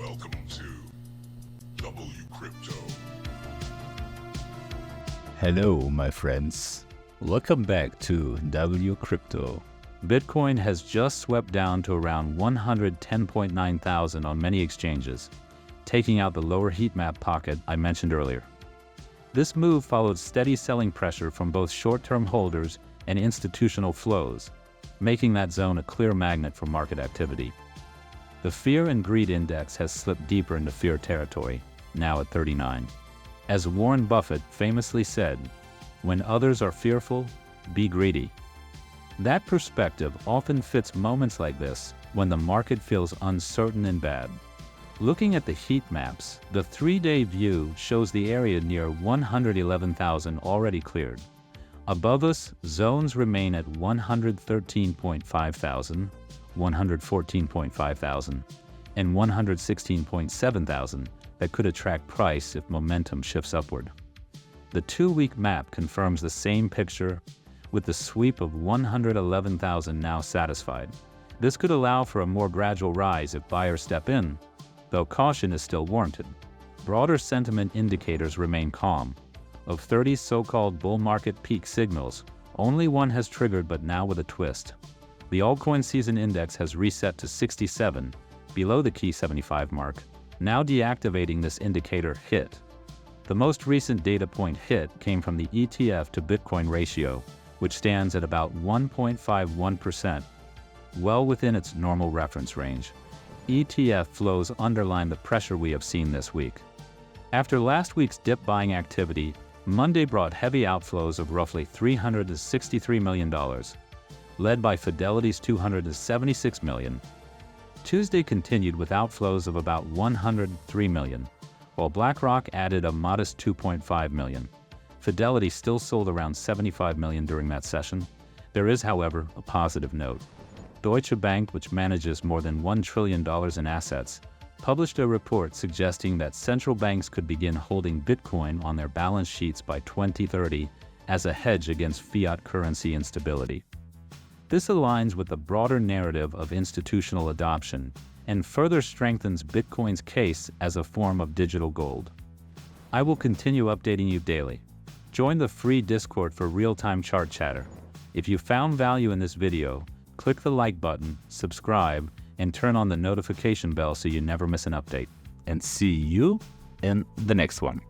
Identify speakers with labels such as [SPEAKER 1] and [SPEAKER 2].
[SPEAKER 1] Welcome to WCrypto.
[SPEAKER 2] Hello, my friends. Welcome back to WCrypto. Bitcoin has just swept down to around 110.9 thousand on many exchanges, taking out the lower heat map pocket I mentioned earlier. This move followed steady selling pressure from both short-term holders and institutional flows, making that zone a clear magnet for market activity. The Fear and Greed Index has slipped deeper into fear territory, now at 39. As Warren Buffett famously said, "When others are fearful, be greedy." That perspective often fits moments like this when the market feels uncertain and bad. Looking at the heat maps, the 3-day view shows the area near 111,000 already cleared. Above us, zones remain at 113.5 thousand, 114.5 thousand, and 116.7 thousand that could attract price if momentum shifts upward. The 2-week map confirms the same picture, with the sweep of 111,000 now satisfied. This could allow for a more gradual rise if buyers step in, though caution is still warranted. Broader sentiment indicators remain calm. Of 30 so-called bull market peak signals, only one has triggered, but now with a twist. The altcoin season index has reset to 67, below the key 75 mark, now deactivating this indicator hit. The most recent data point hit came from the ETF to Bitcoin ratio, which stands at about 1.51%, well within its normal reference range. ETF flows underline the pressure we have seen this week. After last week's dip buying activity, Monday brought heavy outflows of roughly $363 million, led by Fidelity's $276 million. Tuesday continued with outflows of about $103 million, while BlackRock added a modest $2.5 million. Fidelity still sold around $75 million during that session. There is, however, a positive note. Deutsche Bank, which manages more than $1 trillion in assets, published a report suggesting that central banks could begin holding Bitcoin on their balance sheets by 2030 as a hedge against fiat currency instability. This aligns with the broader narrative of institutional adoption and further strengthens Bitcoin's case as a form of digital gold. I will continue updating you daily. Join the free Discord for real-time chart chatter. If you found value in this video, click the like button, subscribe, and turn on the notification bell so you never miss an update. And see you in the next one.